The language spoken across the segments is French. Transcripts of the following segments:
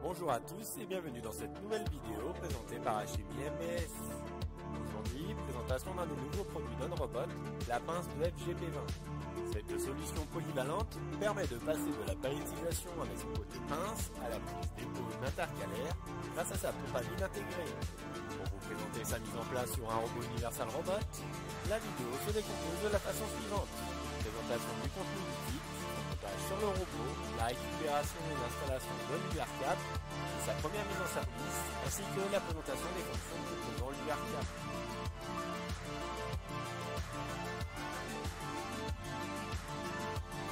Bonjour à tous et bienvenue dans cette nouvelle vidéo présentée par HMI MBS. Aujourd'hui, présentation d'un des nouveaux produits d'Unrobot, la pince de FGP20. Cette solution polyvalente permet de passer de la palettisation avec son côté pince à la prise d'épaule intercalaire grâce à sa pompe à vide intégrée. Pour vous présenter sa mise en place sur un robot Universal Robot, la vidéo se décompose de la façon suivante. Présentation du contenu du kit, montage sur le robot, la récupération et l'installation de l'UR4, sa première mise en service, ainsi que la présentation des fonctions composant l'UR4.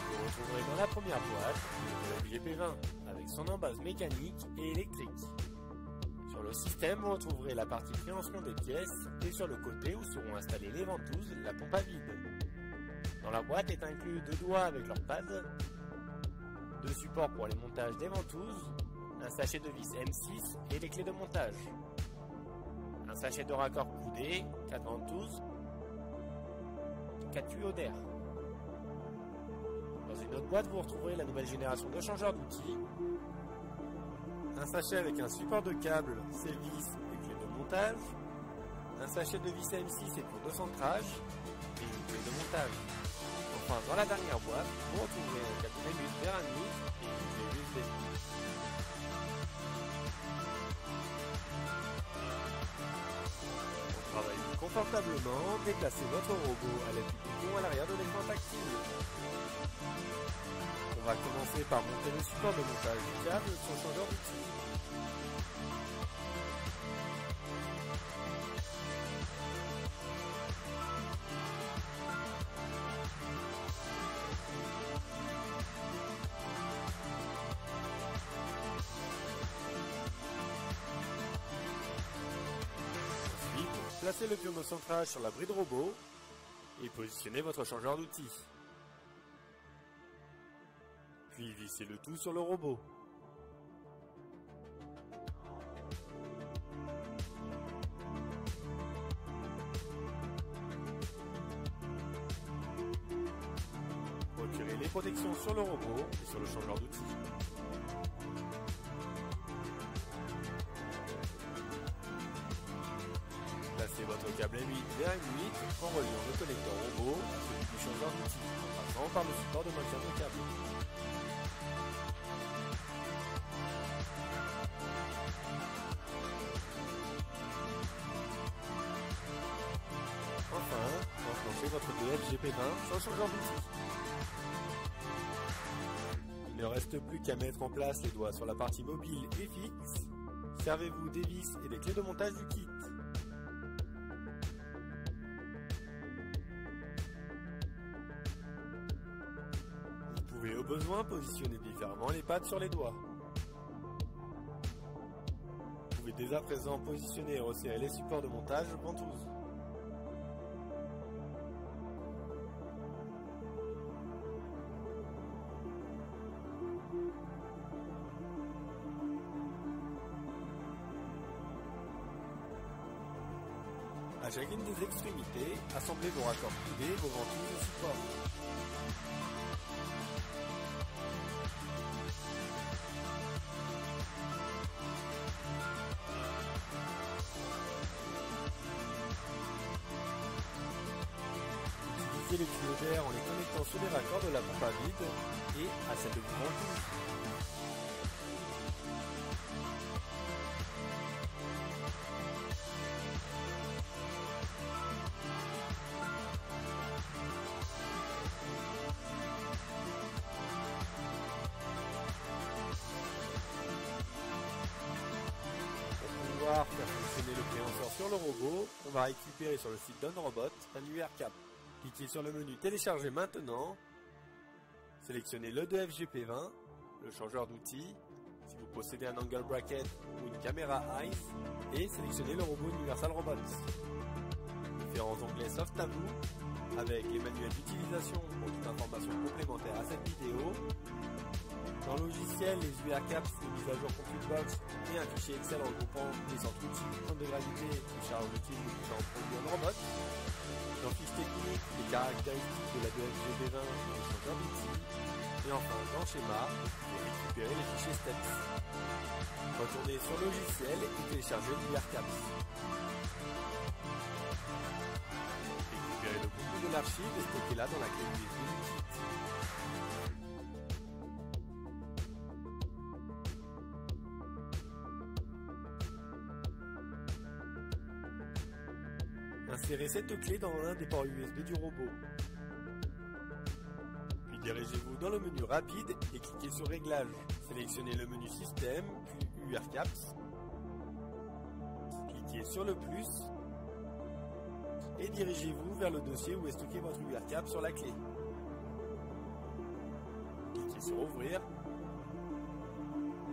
Vous retrouverez dans la première boîte le FGP20 avec son embase mécanique et électrique. Sur le système, vous retrouverez la partie préhension des pièces et sur le côté où seront installées les ventouses, la pompe à vide. Dans la boîte est inclus 2 doigts avec leur pad, 2 supports pour les montages des ventouses, un sachet de vis M6 et les clés de montage, un sachet de raccord coudé, 4 ventouses, 4 tuyaux d'air. Dans une autre boîte, vous retrouverez la nouvelle génération de changeurs d'outils, un sachet avec un support de câble, ses vis et clés de montage, un sachet de vis M6 et pour de centrage, et une clé de montage. Enfin, dans la dernière boîte, vous retrouverez un câble Remus vers un mix et une clé USB. Pour travailler confortablement, déplacez votre robot à l'aide du bouton à l'arrière de l'écran tactile. On va commencer par monter le support de montage du câble sur le changeur d'outils. Ensuite, placez le pion de centrage sur la bride robot et positionnez votre changeur d'outils. Puis vissez le tout sur le robot. Retirez les protections sur le robot et sur le changeur d'outils. Placez votre câble M8 vers M8 en reliant le connecteur robot à celui du changeur d'outils, en passant par le support de maintien de câble. Enfin, enclenchez votre FGP20 sur le changeur d'outils. Il ne reste plus qu'à mettre en place les doigts sur la partie mobile et fixe. Servez-vous des vis et des clés de montage du kit. Vous pouvez au besoin positionner différemment les pads sur les doigts. Vous pouvez dès à présent positionner et resserrer les supports de montage ventouses. À chacune des extrémités, assemblez vos raccords privés, vos ventouses et supports. Utilisez les tuyaux d'air en les connectant sur les raccords de la pompe à vide et à celle de vos ventouses. Pour pouvoir faire fonctionner le préhenseur sur le robot, on va récupérer sur le site d'Unrobot un UR4. Cliquez sur le menu télécharger maintenant, sélectionnez le de FGP20, le changeur d'outils, si vous possédez un angle bracket ou une caméra eyes, et sélectionnez le robot Universal Robot. Différents onglets s'offrent à vous, avec les manuels d'utilisation pour toute information complémentaire à cette vidéo. Dans le logiciel, les UR-Caps, les mises à jour ComputeBox et un fichier Excel regroupant les centres outils, centres de gravité et charge utile de différents produits Unrobot. Dans fiche technique, les caractéristiques de la FGP20 et le changeur d'outils. Et enfin, dans Schéma, vous pouvez récupérer les fichiers steps. Retournez sur Logiciel et téléchargez l'URCAPS. Récupérez le contenu de l'archive et stockez-la dans la clé USB du kit. Insérez cette clé dans l'un des ports USB du robot. Puis dirigez-vous dans le menu rapide et cliquez sur Réglages. Sélectionnez le menu Système, puis URCAPS. Cliquez sur le plus et dirigez-vous vers le dossier où est stocké votre URCAPS sur la clé. Cliquez sur Ouvrir.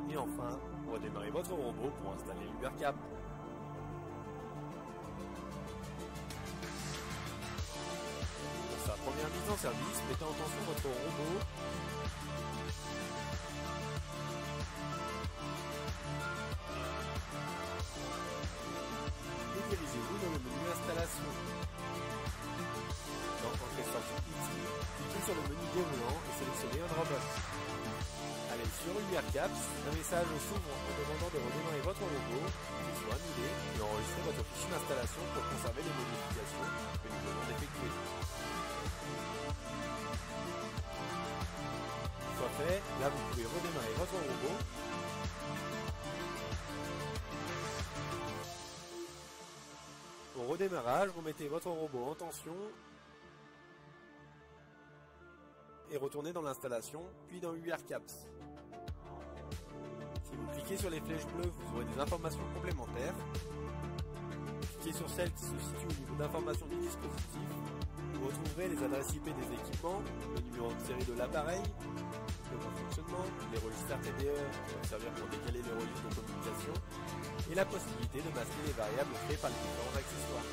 Et enfin, redémarrez votre robot pour installer l'URCAPS. Sa première mise en service, mettez en tension votre robot et dirigez-vous dans le menu Installation. Dans Entrée-sortie Outils, cliquez sur le menu Déroulant et sélectionnez un robot. Allez sur URCAPS, un message s'ouvre en demandant de redémarrer votre robot, cliquez sur Annuler et enregistrez votre fichier d'installation pour conserver les modifications que nous venons d'effectuer. Fait, là vous pouvez redémarrer votre robot. Au redémarrage, vous mettez votre robot en tension et retournez dans l'installation, puis dans URCAPS. Si vous cliquez sur les flèches bleues, vous aurez des informations complémentaires. Cliquez sur celle qui se situe au niveau d'information du dispositif. Vous retrouverez les adresses IP des équipements, le numéro de série de l'appareil, le bon fonctionnement, les registres RTDE qui vont servir pour décaler les registres de communication et la possibilité de masquer les variables créées par les différents accessoires.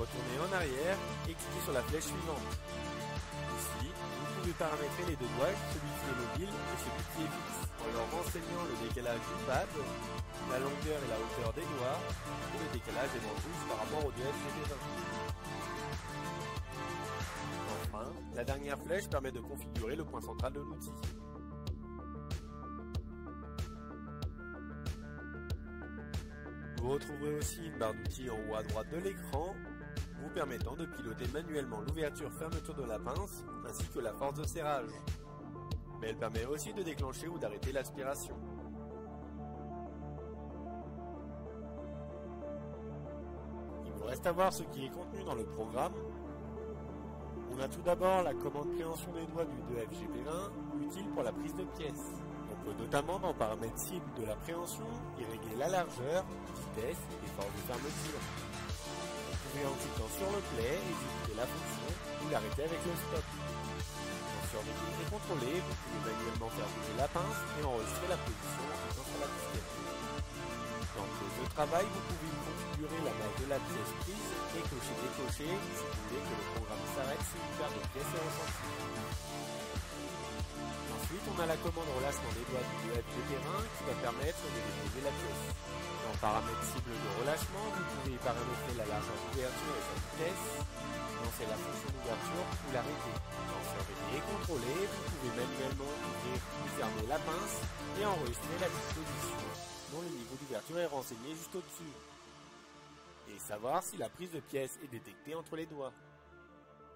Retournez en arrière et cliquez sur la flèche suivante. Ici, vous pouvez paramétrer les deux doigts, celui qui est mobile et celui qui est fixe, en leur renseignant le décalage du pad, la longueur et la hauteur des doigts et le décalage des ventouses par rapport au 2FGB20. La dernière flèche permet de configurer le point central de l'outil. Vous retrouverez aussi une barre d'outils en haut à droite de l'écran, vous permettant de piloter manuellement l'ouverture-fermeture de la pince, ainsi que la force de serrage. Mais elle permet aussi de déclencher ou d'arrêter l'aspiration. Il vous reste à voir ce qui est contenu dans le programme. On a tout d'abord la commande préhension des doigts du 2FGB20, utile pour la prise de pièces. On peut notamment dans paramètres cibles de la préhension y régler la largeur, vitesse et force de fermeture. Vous pouvez en cliquant sur le play exécuter la fonction ou l'arrêter avec le stop. En surveillant et contrôler, vous pouvez manuellement faire bouger la pince et enregistrer la position en cliquant sur la disquette. Dans le pause de travail, vous pouvez configurer la masse de la pièce prise et cocher-décocher si vous voulez que le programme s'arrête si une paire de pièces est ressentie. Ensuite, on a la commande relâchement des doigts du 2FGB20 qui va permettre de déposer la pièce. Dans paramètres cible de relâchement, vous pouvez paramétrer la largeur d'ouverture et sa vitesse, lancer la fonction d'ouverture ou l'arrêter. Dans surveiller et contrôler, vous pouvez manuellement ouvrir ou fermer la pince et enregistrer la disposition, dont le niveau d'ouverture est renseigné juste au-dessus. Et savoir si la prise de pièce est détectée entre les doigts.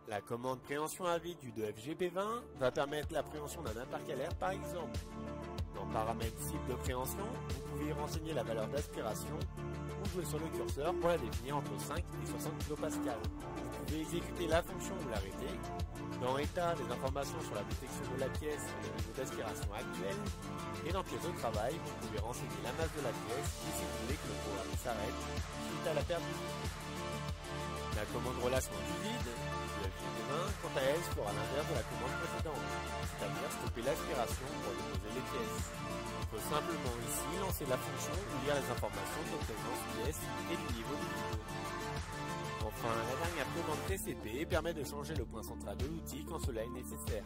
La commande préhension à vide du 2FGB20 va permettre la préhension d'un intercalaire par exemple. Dans paramètres cible de préhension, vous pouvez y renseigner la valeur d'aspiration ou jouer sur le curseur pour la définir entre 5 et 60 kPa. Vous pouvez exécuter la fonction ou l'arrêter. Dans état, des informations sur la détection de la pièce et le niveau d'aspiration actuel. Et dans pièce de travail, vous pouvez renseigner la masse de la pièce et si vous voulez que le programme s'arrête suite à la perte du vide. La commande relâchement du vide, du FGB20, quant à elle, fera l'inverse de la commande précédente, c'est-à-dire stopper l'aspiration pour déposer les pièces. Il faut simplement ici lancer la fonction ou lire les informations de présence pièce et du niveau du vide. Enfin, la dernière commande TCP permet de changer le point central de l'outil quand cela est nécessaire.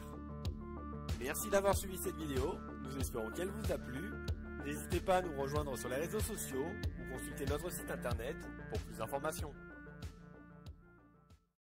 Merci d'avoir suivi cette vidéo, nous espérons qu'elle vous a plu. N'hésitez pas à nous rejoindre sur les réseaux sociaux ou consulter notre site internet pour plus d'informations.